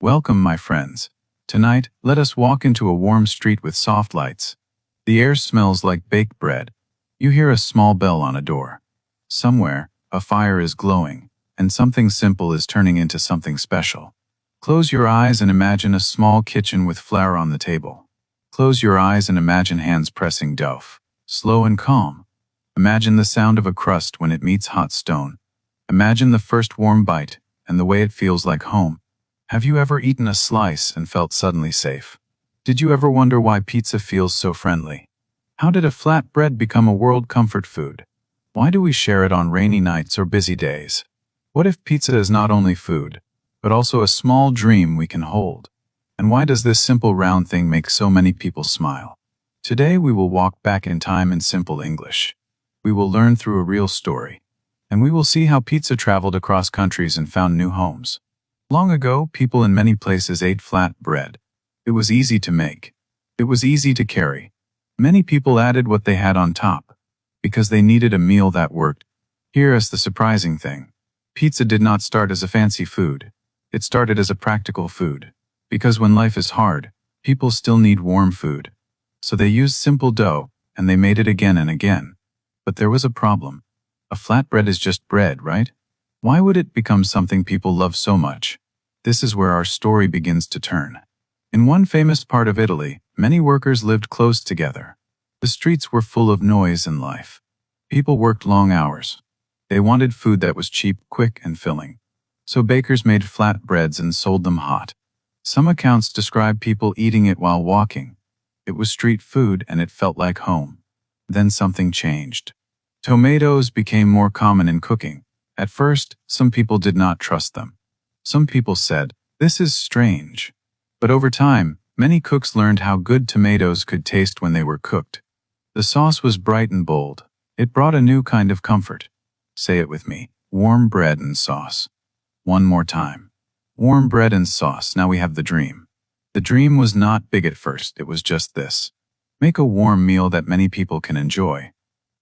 Welcome, my friends. Tonight, let us walk into a warm street with soft lights. The air smells like baked bread. You hear a small bell on a door. Somewhere, a fire is glowing, and something simple is turning into something special. Close your eyes and imagine a small kitchen with flour on the table. Close your eyes and imagine hands pressing dough, slow and calm. Imagine the sound of a crust when it meets hot stone. Imagine the first warm bite, and the way it feels like home. Have you ever eaten a slice and felt suddenly safe? Did you ever wonder why pizza feels so friendly? How did a flat bread become a world comfort food? Why do we share it on rainy nights or busy days? What if pizza is not only food, but also a small dream we can hold? And why does this simple round thing make so many people smile? Today we will walk back in time in simple English. We will learn through a real story. And we will see how pizza traveled across countries and found new homes. Long ago, people in many places ate flat bread. It was easy to make. It was easy to carry. Many people added what they had on top, because they needed a meal that worked. Here is the surprising thing. Pizza did not start as a fancy food. It started as a practical food. Because when life is hard, people still need warm food. So they used simple dough, and they made it again and again. But there was a problem. A flatbread is just bread, right? Why would it become something people love so much? This is where our story begins to turn. In one famous part of Italy, many workers lived close together. The streets were full of noise and life. People worked long hours. They wanted food that was cheap, quick, and filling. So bakers made flatbreads and sold them hot. Some accounts describe people eating it while walking. It was street food and it felt like home. Then something changed. Tomatoes became more common in cooking. At first, some people did not trust them. Some people said, "This is strange." But over time, many cooks learned how good tomatoes could taste when they were cooked. The sauce was bright and bold. It brought a new kind of comfort. Say it with me, warm bread and sauce. One more time. Warm bread and sauce, now we have the dream. The dream was not big at first, it was just this. Make a warm meal that many people can enjoy.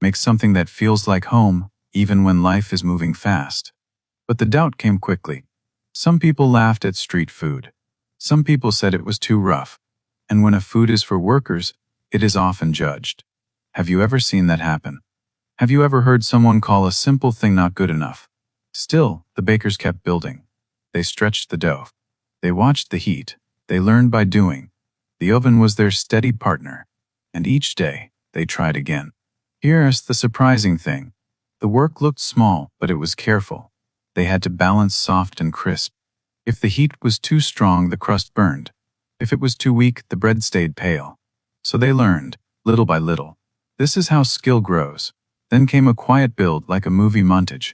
Make something that feels like home, even when life is moving fast. But the doubt came quickly. Some people laughed at street food. Some people said it was too rough. And when a food is for workers, it is often judged. Have you ever seen that happen? Have you ever heard someone call a simple thing not good enough? Still, the bakers kept building. They stretched the dough. They watched the heat. They learned by doing. The oven was their steady partner. And each day, they tried again. Here's the surprising thing. The work looked small, but it was careful. They had to balance soft and crisp. If the heat was too strong, the crust burned. If it was too weak, the bread stayed pale. So they learned, little by little. This is how skill grows. Then came a quiet build like a movie montage.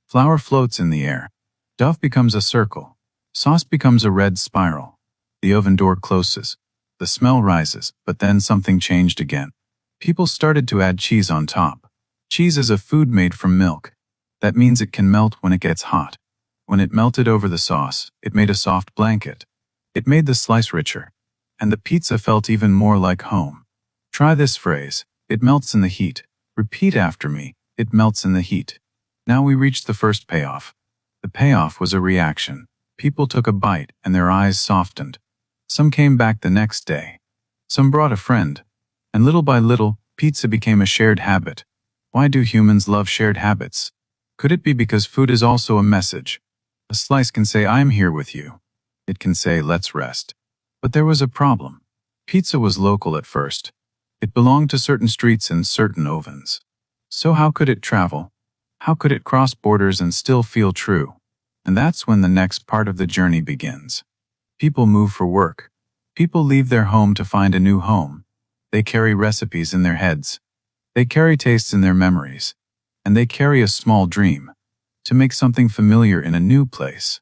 Flour floats in the air. Dough becomes a circle. Sauce becomes a red spiral. The oven door closes. The smell rises, but then something changed again. People started to add cheese on top. Cheese is a food made from milk. That means it can melt when it gets hot. When it melted over the sauce, it made a soft blanket. It made the slice richer. And the pizza felt even more like home. Try this phrase, it melts in the heat. Repeat after me, it melts in the heat. Now we reach the first payoff. The payoff was a reaction. People took a bite and their eyes softened. Some came back the next day. Some brought a friend. And little by little, pizza became a shared habit. Why do humans love shared habits? Could it be because food is also a message? A slice can say, "I'm here with you." It can say, "Let's rest." But there was a problem. Pizza was local at first. It belonged to certain streets and certain ovens. So how could it travel? How could it cross borders and still feel true? And that's when the next part of the journey begins. People move for work. People leave their home to find a new home. They carry recipes in their heads. They carry tastes in their memories. And they carry a small dream. To make something familiar in a new place.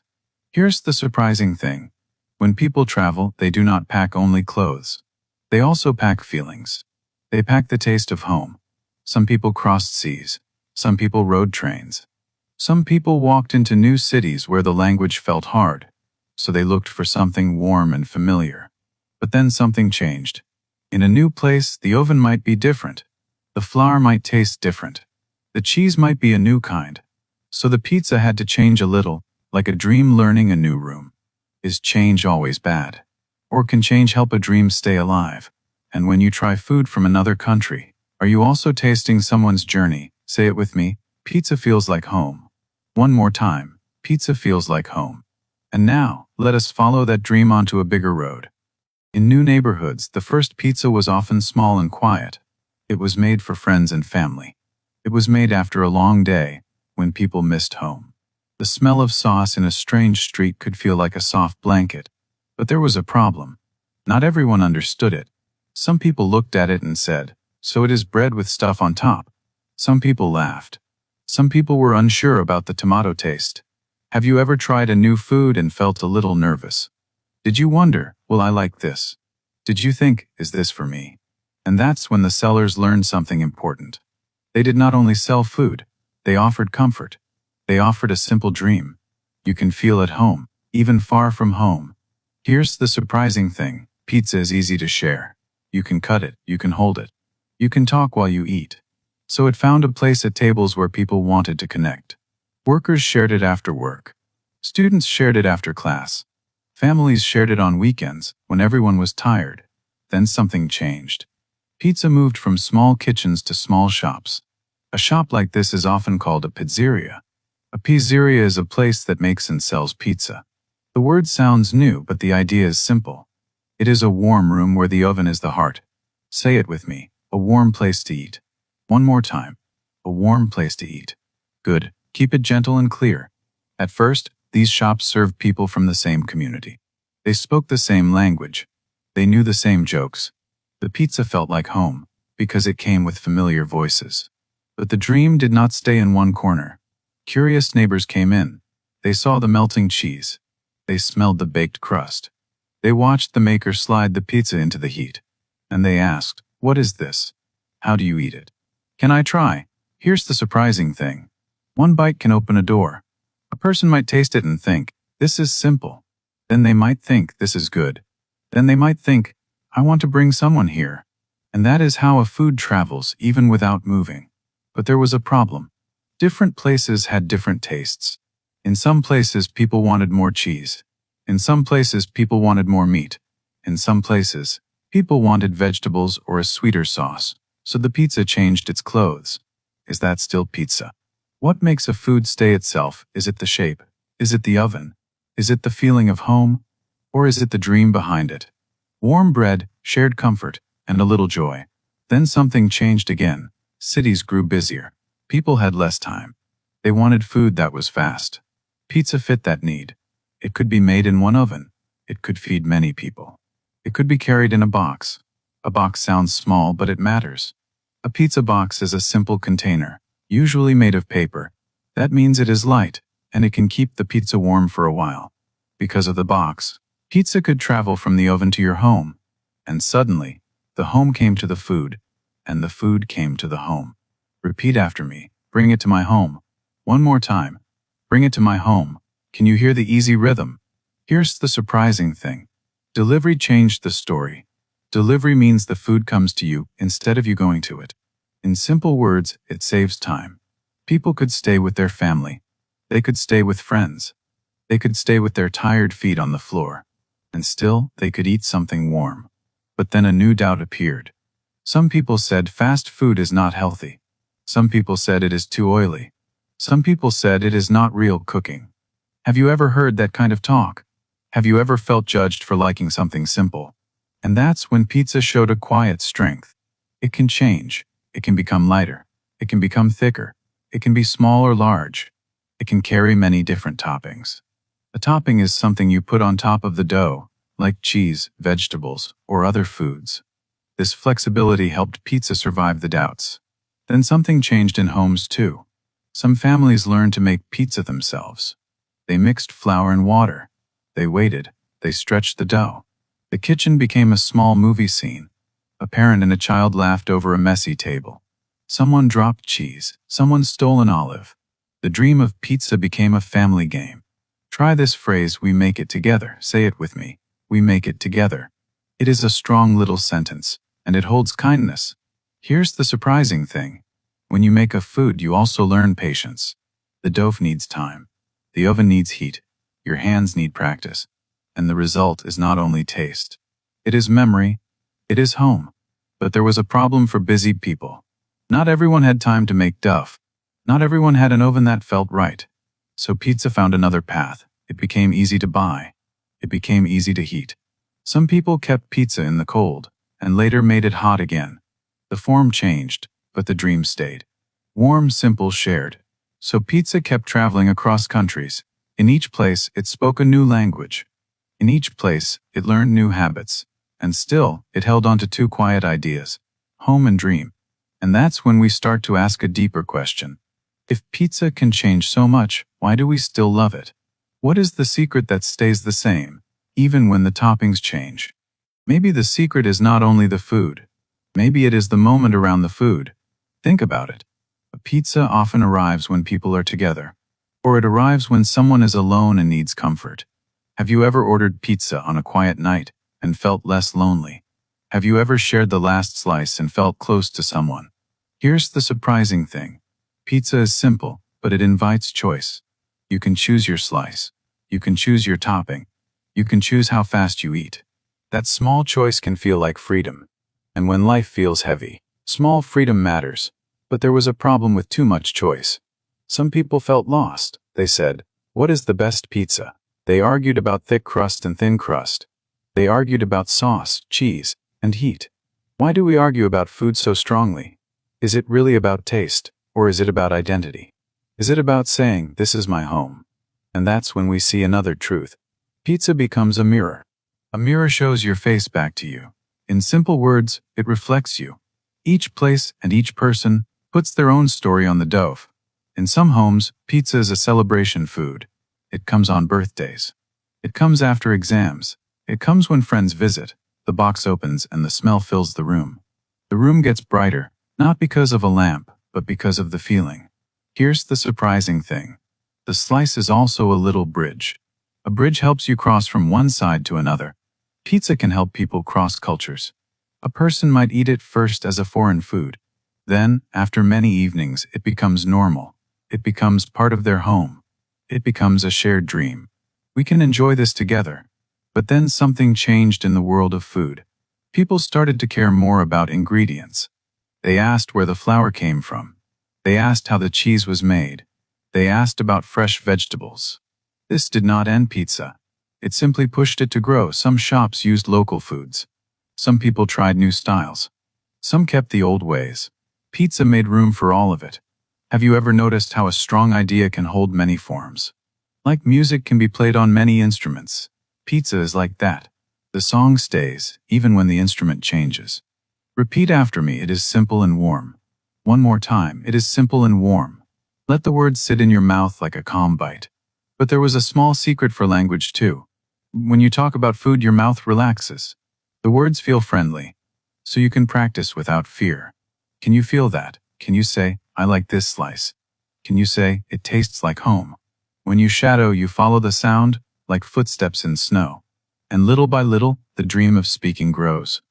Here's the surprising thing. When people travel, they do not pack only clothes. They also pack feelings. They pack the taste of home. Some people crossed seas. Some people rode trains. Some people walked into new cities where the language felt hard. So they looked for something warm and familiar. But then something changed. In a new place, the oven might be different. The flour might taste different. The cheese might be a new kind. So the pizza had to change a little, like a dream learning a new room. Is change always bad? Or can change help a dream stay alive? And when you try food from another country, are you also tasting someone's journey? Say it with me. Pizza feels like home. One more time. Pizza feels like home. And now, let us follow that dream onto a bigger road. In new neighborhoods, the first pizza was often small and quiet. It was made for friends and family. It was made after a long day, when people missed home. The smell of sauce in a strange street could feel like a soft blanket. But there was a problem. Not everyone understood it. Some people looked at it and said, "So it is bread with stuff on top." Some people laughed. Some people were unsure about the tomato taste. Have you ever tried a new food and felt a little nervous? Did you wonder, will I like this? Did you think, is this for me? And that's when the sellers learned something important. They did not only sell food, they offered comfort. They offered a simple dream. You can feel at home, even far from home. Here's the surprising thing. Pizza is easy to share. You can cut it, you can hold it. You can talk while you eat. So it found a place at tables where people wanted to connect. Workers shared it after work. Students shared it after class. Families shared it on weekends, when everyone was tired. Then something changed. Pizza moved from small kitchens to small shops. A shop like this is often called a pizzeria. A pizzeria is a place that makes and sells pizza. The word sounds new, but the idea is simple. It is a warm room where the oven is the heart. Say it with me, a warm place to eat. One more time, a warm place to eat. Good, keep it gentle and clear. At first, these shops served people from the same community. They spoke the same language. They knew the same jokes. The pizza felt like home, because it came with familiar voices. But the dream did not stay in one corner. Curious neighbors came in. They saw the melting cheese. They smelled the baked crust. They watched the maker slide the pizza into the heat. And they asked, "What is this? How do you eat it? Can I try?" Here's the surprising thing. One bite can open a door. A person might taste it and think, "This is simple." Then they might think, "This is good." Then they might think, "I want to bring someone here." And that is how a food travels, even without moving. But there was a problem. Different places had different tastes. In some places, people wanted more cheese. In some places, people wanted more meat. In some places, people wanted vegetables or a sweeter sauce. So the pizza changed its clothes. Is that still pizza? What makes a food stay itself? Is it the shape? Is it the oven? Is it the feeling of home? Or is it the dream behind it? Warm bread, shared comfort, and a little joy. Then something changed again. Cities grew busier. People had less time. They wanted food that was fast. Pizza fit that need. It could be made in one oven. It could feed many people. It could be carried in a box. A box sounds small, but it matters. A pizza box is a simple container, usually made of paper. That means it is light, and it can keep the pizza warm for a while. Because of the box, pizza could travel from the oven to your home. And suddenly, the home came to the food, and the food came to the home. Repeat after me. Bring it to my home. One more time. Bring it to my home. Can you hear the easy rhythm? Here's the surprising thing. Delivery changed the story. Delivery means the food comes to you instead of you going to it. In simple words, it saves time. People could stay with their family. They could stay with friends. They could stay with their tired feet on the floor. And still, they could eat something warm. But then a new doubt appeared. Some people said fast food is not healthy. Some people said it is too oily. Some people said it is not real cooking. Have you ever heard that kind of talk? Have you ever felt judged for liking something simple? And that's when pizza showed a quiet strength. It can change. It can become lighter. It can become thicker. It can be small or large. It can carry many different toppings. A topping is something you put on top of the dough, like cheese, vegetables, or other foods. This flexibility helped pizza survive the doubts. Then something changed in homes too. Some families learned to make pizza themselves. They mixed flour and water. They waited. They stretched the dough. The kitchen became a small movie scene. A parent and a child laughed over a messy table. Someone dropped cheese. Someone stole an olive. The dream of pizza became a family game. Try this phrase, we make it together. Say it with me. We make it together. It is a strong little sentence, and it holds kindness. Here's the surprising thing. When you make a food, you also learn patience. The dough needs time. The oven needs heat. Your hands need practice. and the result is not only taste. It is memory. It is home. But there was a problem for busy people. Not everyone had time to make dough. Not everyone had an oven that felt right. So pizza found another path. It became easy to buy. It became easy to heat. Some people kept pizza in the cold, and later made it hot again. The form changed, but the dream stayed. Warm, simple, shared. So pizza kept traveling across countries. In each place, it spoke a new language. In each place, it learned new habits. And still, it held on to two quiet ideas: home and dream. And that's when we start to ask a deeper question. If pizza can change so much, why do we still love it? What is the secret that stays the same, even when the toppings change? Maybe the secret is not only the food. Maybe it is the moment around the food. Think about it. A pizza often arrives when people are together. Or it arrives when someone is alone and needs comfort. Have you ever ordered pizza on a quiet night and felt less lonely? Have you ever shared the last slice and felt close to someone? Here's the surprising thing. Pizza is simple, but it invites choice. You can choose your slice. You can choose your topping. You can choose how fast you eat. That small choice can feel like freedom. And when life feels heavy, small freedom matters. But there was a problem with too much choice. Some people felt lost. They said, "What is the best pizza?" They argued about thick crust and thin crust. They argued about sauce, cheese, and heat. Why do we argue about food so strongly? Is it really about taste, or is it about identity? Is it about saying, "This is my home"? And that's when we see another truth. Pizza becomes a mirror. A mirror shows your face back to you. In simple words, it reflects you. Each place and each person puts their own story on the dough. In some homes, pizza is a celebration food. It comes on birthdays. It comes after exams. It comes when friends visit. The box opens and the smell fills the room. The room gets brighter, not because of a lamp, but because of the feeling. Here's the surprising thing. The slice is also a little bridge. A bridge helps you cross from one side to another. Pizza can help people cross cultures. A person might eat it first as a foreign food. Then, after many evenings, it becomes normal. It becomes part of their home. It becomes a shared dream. We can enjoy this together. But then something changed in the world of food. People started to care more about ingredients. They asked where the flour came from. They asked how the cheese was made. They asked about fresh vegetables. This did not end pizza. It simply pushed it to grow. Some shops used local foods. Some people tried new styles. Some kept the old ways. Pizza made room for all of it. Have you ever noticed how a strong idea can hold many forms? Like music can be played on many instruments. Pizza is like that. The song stays, even when the instrument changes. Repeat after me, it is simple and warm. One more time, it is simple and warm. Let the words sit in your mouth like a calm bite. But there was a small secret for language too. When you talk about food, your mouth relaxes. The words feel friendly. So you can practice without fear. Can you feel that? Can you say, "I like this slice"? Can you say, "It tastes like home"? When you shadow, you follow the sound, like footsteps in snow. And little by little, the dream of speaking grows.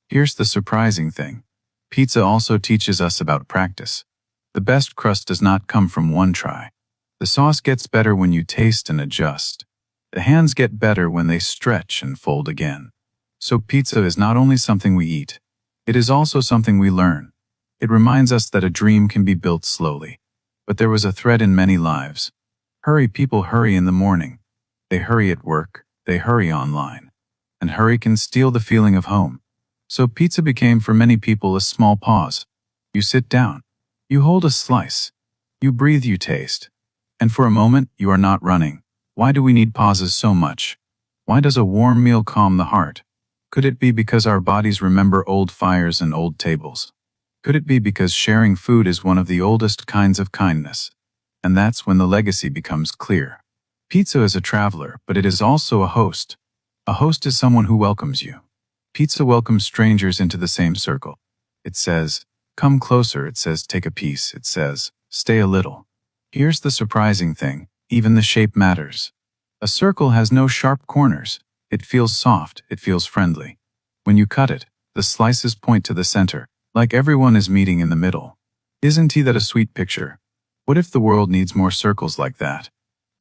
Here's the surprising thing. Pizza also teaches us about practice. The best crust does not come from one try. The sauce gets better when you taste and adjust. The hands get better when they stretch and fold again. So pizza is not only something we eat. It is also something we learn. It reminds us that a dream can be built slowly. But there was a thread in many lives. Hurry, people hurry in the morning. They hurry at work. They hurry online. And hurry can steal the feeling of home. So pizza became for many people a small pause. You sit down. You hold a slice. You breathe, you taste. And for a moment, you are not running. Why do we need pauses so much? Why does a warm meal calm the heart? Could it be because our bodies remember old fires and old tables? Could it be because sharing food is one of the oldest kinds of kindness? And that's when the legacy becomes clear. Pizza is a traveler, but it is also a host. A host is someone who welcomes you. Pizza welcomes strangers into the same circle. It says, "Come closer." It says, "Take a piece." It says, "Stay a little." Here's the surprising thing. Even the shape matters. A circle has no sharp corners. It feels soft. It feels friendly. When you cut it, the slices point to the center, like everyone is meeting in the middle. Isn't that a sweet picture? What if the world needs more circles like that?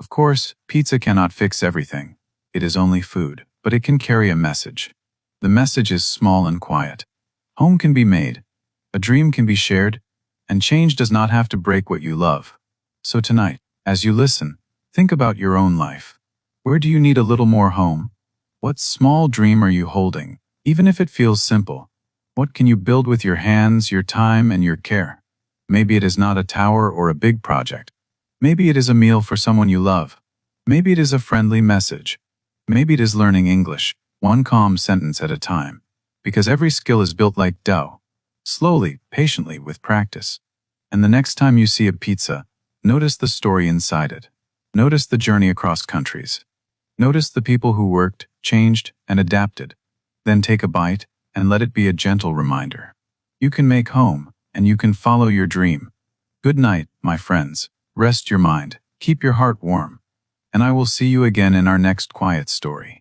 Of course, pizza cannot fix everything. It is only food, but it can carry a message. The message is small and quiet. Home can be made, a dream can be shared, and change does not have to break what you love. So tonight, as you listen, think about your own life. Where do you need a little more home? What small dream are you holding, even if it feels simple? What can you build with your hands, your time, and your care? Maybe it is not a tower or a big project. Maybe it is a meal for someone you love. Maybe it is a friendly message. Maybe it is learning English, one calm sentence at a time. Because every skill is built like dough, slowly, patiently, with practice. And the next time you see a pizza, notice the story inside it. Notice the journey across countries. Notice the people who worked, changed, and adapted. Then take a bite and let it be a gentle reminder. You can make home, and you can follow your dream. Good night, my friends. Rest your mind, keep your heart warm. And I will see you again in our next quiet story.